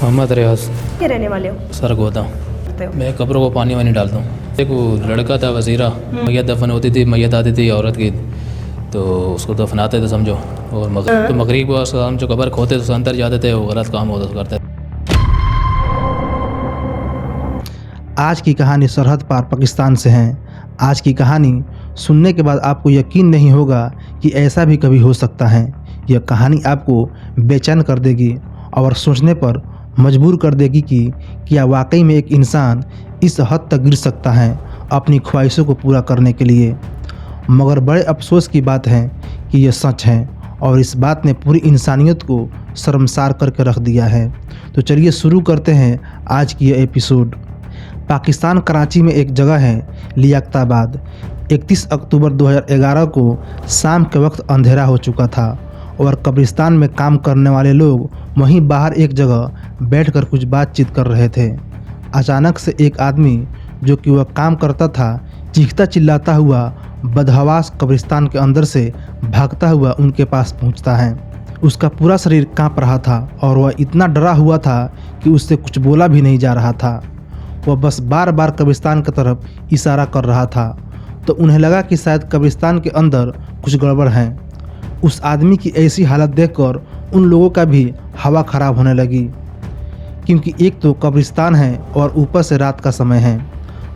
मोहम्मद रियाज। के रहने वाले हो? सरगोदा। करते हो? मैं कब्रों को पानी वानी डालता हूँ। एक वो लड़का था वजीरा, मैयत दफन होती थी, मैयत आती थी औरत की, तो उसको दफनाते थे समझो। और मगरिब को हम जो कब्र खोते तो अंदर जाते थे, वो गलत काम होता करते थे। आज की कहानी सरहद पार पाकिस्तान से है। आज की कहानी सुनने के बाद आपको यकीन नहीं होगा कि ऐसा भी कभी हो सकता है। यह कहानी आपको बेचैन कर देगी और सोचने पर मजबूर कर देगी कि क्या वाकई में एक इंसान इस हद तक गिर सकता है अपनी ख्वाहिशों को पूरा करने के लिए। मगर बड़े अफसोस की बात है कि यह सच है और इस बात ने पूरी इंसानियत को शर्मसार करके रख दिया है। तो चलिए शुरू करते हैं आज की यह एपिसोड। पाकिस्तान कराची में एक जगह है लियाकताबाद। 31 अक्टूबर 2011 को शाम के वक्त अंधेरा हो चुका था और कब्रिस्तान में काम करने वाले लोग वहीं बाहर एक जगह बैठकर कुछ बातचीत कर रहे थे। अचानक से एक आदमी जो कि वह काम करता था चीखता चिल्लाता हुआ बदहवास कब्रिस्तान के अंदर से भागता हुआ उनके पास पहुंचता है। उसका पूरा शरीर कांप रहा था और वह इतना डरा हुआ था कि उससे कुछ बोला भी नहीं जा रहा था। वह बस बार बार कब्रिस्तान की तरफ इशारा कर रहा था, तो उन्हें लगा कि शायद कब्रिस्तान के अंदर कुछ गड़बड़ है। उस आदमी की ऐसी हालत देखकर उन लोगों का भी हवा खराब होने लगी, क्योंकि एक तो कब्रिस्तान है और ऊपर से रात का समय है।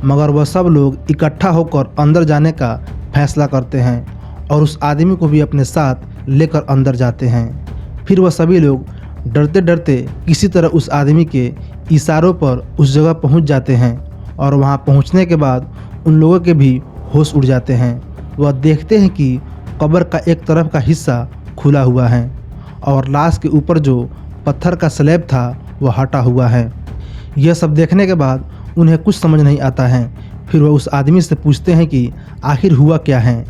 मगर वह सब लोग इकट्ठा होकर अंदर जाने का फैसला करते हैं और उस आदमी को भी अपने साथ लेकर अंदर जाते हैं। फिर वह सभी लोग डरते डरते किसी तरह उस आदमी के इशारों पर उस जगह पहुंच जाते हैं और वहां पहुंचने के बाद उन लोगों के भी होश उड़ जाते हैं। वह देखते हैं कि कब्र का एक तरफ का हिस्सा खुला हुआ है और लाश के ऊपर जो पत्थर का स्लैब था वह हटा हुआ है। यह सब देखने के बाद उन्हें कुछ समझ नहीं आता है। फिर वह उस आदमी से पूछते हैं कि आखिर हुआ क्या है।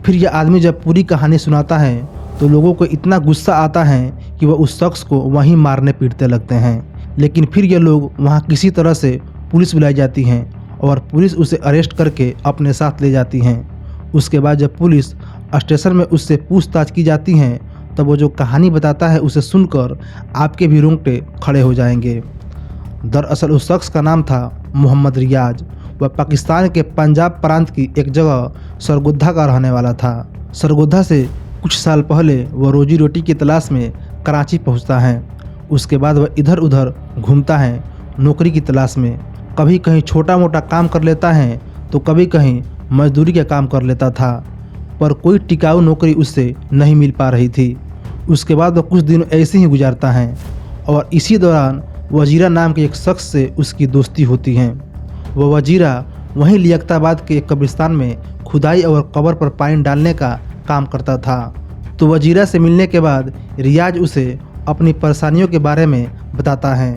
फिर यह आदमी जब पूरी कहानी सुनाता है तो लोगों को इतना गुस्सा आता है कि वह उस शख्स को वहीं मारने पीटने लगते हैं। लेकिन फिर ये लोग वहाँ किसी तरह से पुलिस बुलाई जाती हैं और पुलिस उसे अरेस्ट करके अपने साथ ले जाती हैं। उसके बाद जब पुलिस स्टेशन में उससे पूछताछ की जाती हैं तब वो जो कहानी बताता है उसे सुनकर आपके भी रोंगटे खड़े हो जाएंगे। दरअसल उस शख्स का नाम था मोहम्मद रियाज। वह पाकिस्तान के पंजाब प्रांत की एक जगह सरगोधा का रहने वाला था। सरगोधा से कुछ साल पहले वह रोजी रोटी की तलाश में कराची पहुंचता है। उसके बाद वह इधर उधर घूमता है नौकरी की तलाश में। कभी कहीं छोटा मोटा काम कर लेता है तो कभी कहीं मजदूरी का काम कर लेता था, पर कोई टिकाऊ नौकरी उससे नहीं मिल पा रही थी। उसके बाद वह कुछ दिन ऐसे ही गुजारता है और इसी दौरान वजीरा नाम के एक शख्स से उसकी दोस्ती होती है। वह वजीरा वहीं लियाकताबाद के एक कब्रिस्तान में खुदाई और कब्र पर पानी डालने का काम करता था। तो वजीरा से मिलने के बाद रियाज उसे अपनी परेशानियों के बारे में बताता है,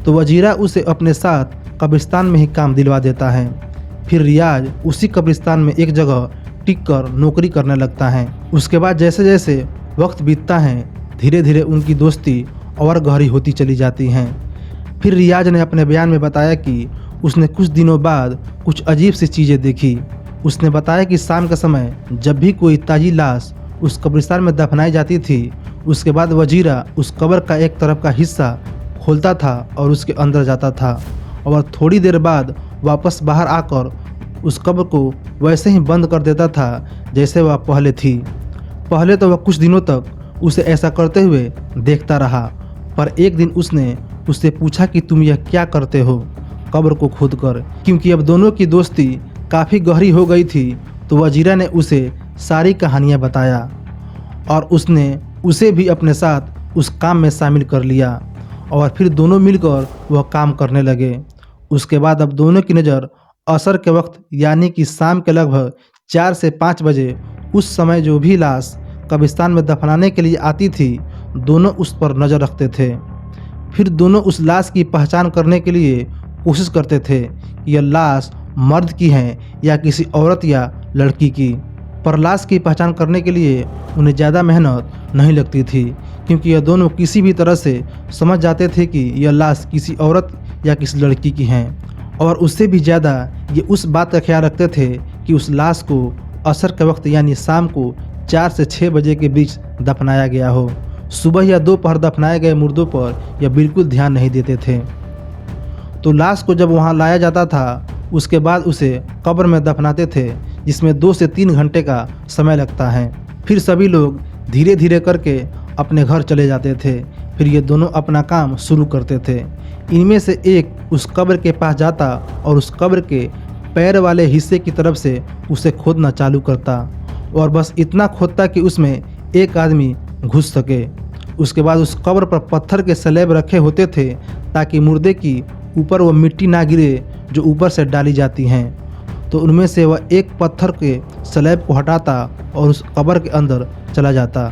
तो वजीरा उसे अपने साथ कब्रिस्तान में ही काम दिलवा देता है। फिर रियाज उसी कब्रिस्तान में एक जगह टिक कर नौकरी करने लगता है। उसके बाद जैसे जैसे वक्त बीतता है धीरे धीरे उनकी दोस्ती और गहरी होती चली जाती है। फिर रियाज ने अपने बयान में बताया कि उसने कुछ दिनों बाद कुछ अजीब सी चीज़ें देखी। उसने बताया कि शाम के समय जब भी कोई ताजी लाश उस कब्रिस्तान में दफनाई जाती थी, उसके बाद वजीरा उस कब्र का एक तरफ का हिस्सा खोलता था और उसके अंदर जाता था और थोड़ी देर बाद वापस बाहर आकर उस कब्र को वैसे ही बंद कर देता था जैसे वह पहले थी। पहले तो वह कुछ दिनों तक उसे ऐसा करते हुए देखता रहा, पर एक दिन उसने उससे पूछा कि तुम यह क्या करते हो कब्र को खोदकर, क्योंकि अब दोनों की दोस्ती काफ़ी गहरी हो गई थी। तो वजीरा ने उसे सारी कहानियाँ बताया और उसने उसे भी अपने साथ उस काम में शामिल कर लिया और फिर दोनों मिलकर वह काम करने लगे। उसके बाद अब दोनों की नज़र असर के वक्त यानी कि शाम के लगभग 4 से 5 बजे उस समय जो भी लाश कब्रिस्तान में दफनाने के लिए आती थी, दोनों उस पर नज़र रखते थे। फिर दोनों उस लाश की पहचान करने के लिए कोशिश करते थे कि यह लाश मर्द की है या किसी औरत या लड़की की। पर लाश की पहचान करने के लिए उन्हें ज़्यादा मेहनत नहीं लगती थी, क्योंकि यह दोनों किसी भी तरह से समझ जाते थे कि यह लाश किसी औरत या किसी लड़की की है। और उससे भी ज़्यादा ये उस बात का ख्याल रखते थे कि उस लाश को असर के वक्त यानी शाम को 4 से 6 बजे के बीच दफनाया गया हो। सुबह या दोपहर दफनाए गए मुर्दों पर यह बिल्कुल ध्यान नहीं देते थे। तो लाश को जब वहां लाया जाता था उसके बाद उसे कब्र में दफनाते थे, जिसमें 2 से 3 घंटे का समय लगता है। फिर सभी लोग धीरे धीरे करके अपने घर चले जाते थे। फिर ये दोनों अपना काम शुरू करते थे। इनमें से एक उस कब्र के पास जाता और उस कब्र के पैर वाले हिस्से की तरफ से उसे खोदना चालू करता और बस इतना खोदता कि उसमें एक आदमी घुस सके। उसके बाद उस कब्र पर पत्थर के स्लैब रखे होते थे ताकि मुर्दे की ऊपर वो मिट्टी ना गिरे जो ऊपर से डाली जाती हैं। तो उनमें से वह एक पत्थर के स्लैब को हटाता और उस कब्र के अंदर चला जाता।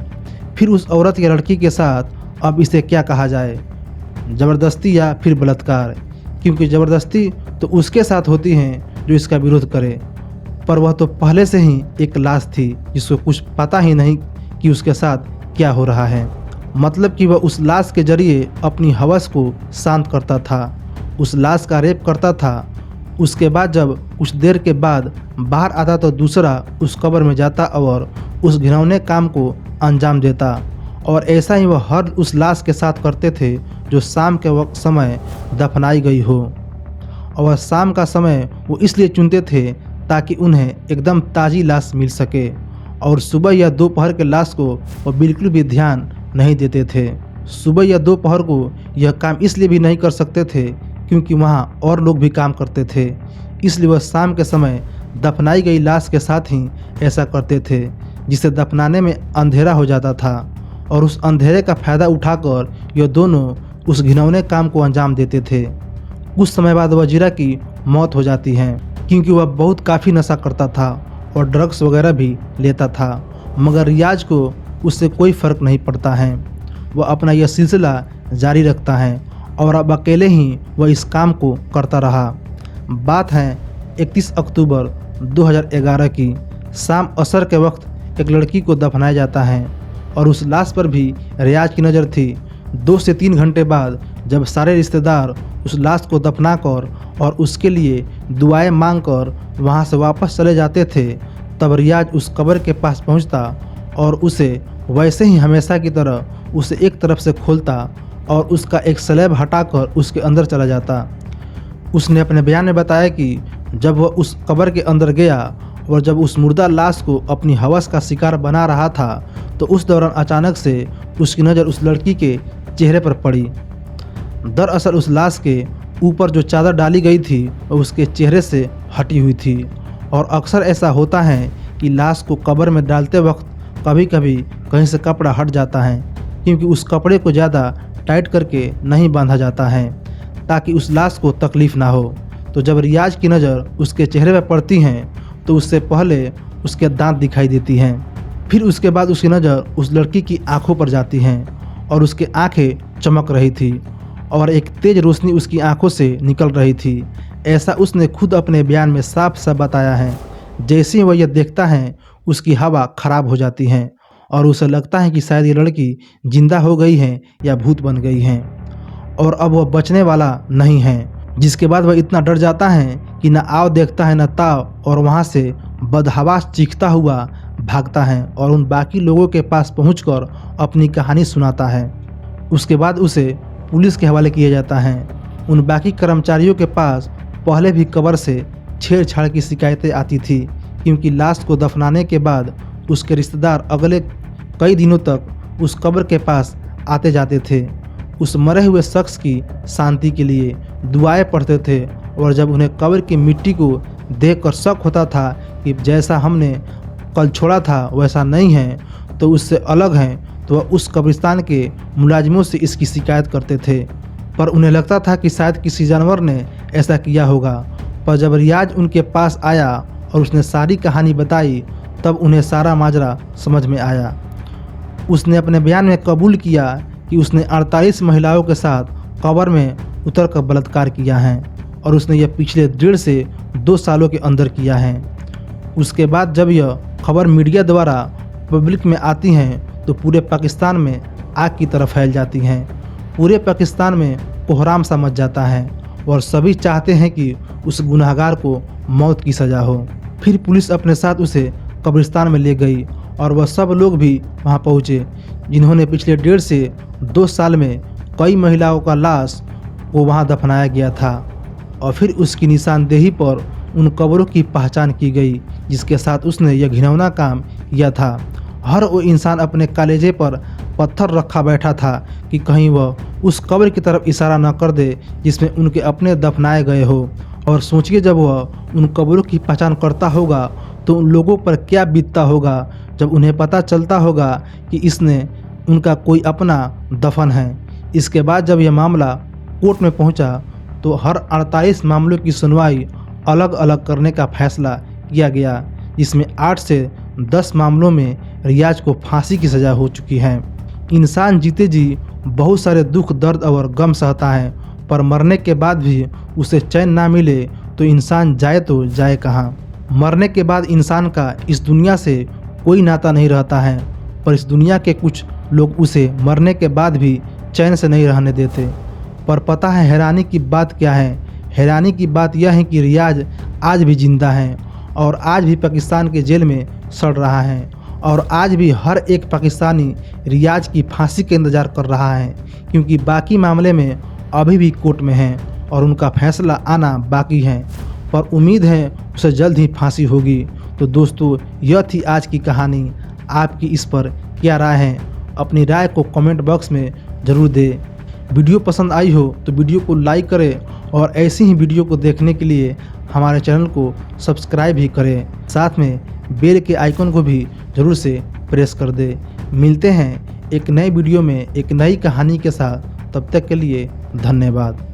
फिर उस औरत या लड़की के साथ अब इसे क्या कहा जाए, ज़बरदस्ती या फिर बलात्कार, क्योंकि ज़बरदस्ती तो उसके साथ होती हैं जो इसका विरोध करे, पर वह तो पहले से ही एक लाश थी जिसको कुछ पता ही नहीं कि उसके साथ क्या हो रहा है। मतलब कि वह उस लाश के जरिए अपनी हवस को शांत करता था, उस लाश का रेप करता था। उसके बाद जब कुछ देर के बाद बाहर आता तो दूसरा उस कब्र में जाता और उस घिनौने काम को अंजाम देता। और ऐसा ही वह हर उस लाश के साथ करते थे जो शाम के वक्त समय दफनाई गई हो। और शाम का समय वो इसलिए चुनते थे ताकि उन्हें एकदम ताज़ी लाश मिल सके, और सुबह या दोपहर के लाश को वो बिल्कुल भी ध्यान नहीं देते थे। सुबह या दोपहर को यह काम इसलिए भी नहीं कर सकते थे क्योंकि वहाँ और लोग भी काम करते थे, इसलिए वह शाम के समय दफनाई गई लाश के साथ ही ऐसा करते थे, जिसे दफनाने में अंधेरा हो जाता था। और उस अंधेरे का फ़ायदा उठाकर यह दोनों उस घिनौने काम को अंजाम देते थे। कुछ समय बाद वजीरा की मौत हो जाती है क्योंकि वह बहुत काफ़ी नशा करता था और ड्रग्स वगैरह भी लेता था, मगर रियाज को उससे कोई फ़र्क नहीं पड़ता है। वह अपना यह सिलसिला जारी रखता है और अब अकेले ही वह इस काम को करता रहा। बात है 31 अक्टूबर 2011 की। शाम असर के वक्त एक लड़की को दफनाया जाता है और उस लाश पर भी रियाज की नज़र थी। 2 से 3 घंटे बाद जब सारे रिश्तेदार उस लाश को दफना कर और उसके लिए दुआएं मांग कर वहाँ से वापस चले जाते थे, तब रियाज उस कब्र के पास पहुँचता और उसे वैसे ही हमेशा की तरह उसे एक तरफ से खोलता और उसका एक स्लैब हटाकर उसके अंदर चला जाता। उसने अपने बयान में बताया कि जब वह उस कब्र के अंदर गया और जब उस मुर्दा लाश को अपनी हवस का शिकार बना रहा था तो उस दौरान अचानक से उसकी नज़र उस लड़की के चेहरे पर पड़ी। दरअसल उस लाश के ऊपर जो चादर डाली गई थी वह उसके चेहरे से हटी हुई थी, और अक्सर ऐसा होता है कि लाश को कब्र में डालते वक्त कभी कभी कहीं से कपड़ा हट जाता है, क्योंकि उस कपड़े को ज़्यादा टाइट करके नहीं बांधा जाता है ताकि उस लाश को तकलीफ़ ना हो। तो जब रियाज की नज़र उसके चेहरे पर पड़ती हैं तो उससे पहले उसके दांत दिखाई देती हैं। फिर उसके बाद उसकी नज़र उस लड़की की आंखों पर जाती हैं और उसकी आंखें चमक रही थी और एक तेज़ रोशनी उसकी आंखों से निकल रही थी। ऐसा उसने खुद अपने बयान में साफ साफ बताया है। जैसे ही वह यह देखता है उसकी हवा खराब हो जाती है और उसे लगता है कि शायद ये लड़की जिंदा हो गई है या भूत बन गई है और अब वह बचने वाला नहीं है। जिसके बाद वह इतना डर जाता है कि न आव देखता है न ताव, और वहाँ से बदहवास चीखता हुआ भागता है और उन बाकी लोगों के पास पहुंचकर अपनी कहानी सुनाता है। उसके बाद उसे पुलिस के हवाले किया जाता है। उन बाकी कर्मचारियों के पास पहले भी कब्र से छेड़छाड़ की शिकायतें आती थी, क्योंकि लाश को दफनाने के बाद उसके रिश्तेदार अगले कई दिनों तक उस कब्र के पास आते जाते थे, उस मरे हुए शख्स की शांति के लिए दुआएं पढ़ते थे। और जब उन्हें कब्र की मिट्टी को देखकर शक होता था कि जैसा हमने कल छोड़ा था वैसा नहीं है तो उससे अलग हैं, तो वह उस कब्रिस्तान के मुलाजिमों से इसकी शिकायत करते थे। पर उन्हें लगता था कि शायद किसी जानवर ने ऐसा किया होगा। पर जब रियाज उनके पास आया और उसने सारी कहानी बताई तब उन्हें सारा माजरा समझ में आया। उसने अपने बयान में कबूल किया कि उसने 48 महिलाओं के साथ कब्र में उतर कर बलात्कार किया है और उसने यह पिछले 1.5 से 2 सालों के अंदर किया है। उसके बाद जब यह खबर मीडिया द्वारा पब्लिक में आती हैं तो पूरे पाकिस्तान में आग की तरह फैल जाती हैं। पूरे पाकिस्तान में कोहराम सा मच जाता है और सभी चाहते हैं कि उस गुनहगार को मौत की सज़ा हो। फिर पुलिस अपने साथ उसे कब्रिस्तान में ले गई और वह सब लोग भी वहां पहुंचे जिन्होंने पिछले 1.5 से 2 साल में कई महिलाओं का लाश को वहां दफनाया गया था। और फिर उसकी निशानदेही पर उन कब्रों की पहचान की गई जिसके साथ उसने यह घिनौना काम किया था। हर वो इंसान अपने कलेजे पर पत्थर रखा बैठा था कि कहीं वह उस कब्र की तरफ इशारा न कर दे जिसमें उनके अपने दफनाए गए हो। और सोचिए, जब वह उन कब्रों की पहचान करता होगा तो उन लोगों पर क्या बीतता होगा जब उन्हें पता चलता होगा कि इसने उनका कोई अपना दफन है। इसके बाद जब यह मामला कोर्ट में पहुंचा तो हर 48 मामलों की सुनवाई अलग अलग करने का फैसला किया गया, जिसमें 8 से 10 मामलों में रियाज को फांसी की सज़ा हो चुकी है। इंसान जीते जी बहुत सारे दुख, दर्द और गम सहता है, पर मरने के बाद भी उसे चैन ना मिले तो इंसान जाए तो जाए कहाँ। मरने के बाद इंसान का इस दुनिया से कोई नाता नहीं रहता है, पर इस दुनिया के कुछ लोग उसे मरने के बाद भी चैन से नहीं रहने देते। पर पता है हैरानी की बात क्या है? हैरानी की बात यह है कि रियाज आज भी जिंदा है और आज भी पाकिस्तान के जेल में सड़ रहा है और आज भी हर एक पाकिस्तानी रियाज की फांसी का इंतज़ार कर रहा है, क्योंकि बाकी मामले में अभी भी कोर्ट में हैं और उनका फैसला आना बाकी है। पर उम्मीद है उसे जल्द ही फांसी होगी। तो दोस्तों, यह थी आज की कहानी। आपकी इस पर क्या राय है? अपनी राय को कमेंट बॉक्स में ज़रूर दें। वीडियो पसंद आई हो तो वीडियो को लाइक करें और ऐसी ही वीडियो को देखने के लिए हमारे चैनल को सब्सक्राइब भी करें। साथ में बेल के आइकन को भी ज़रूर से प्रेस कर दें। मिलते हैं एक नए वीडियो में एक नई कहानी के साथ। तब तक के लिए धन्यवाद।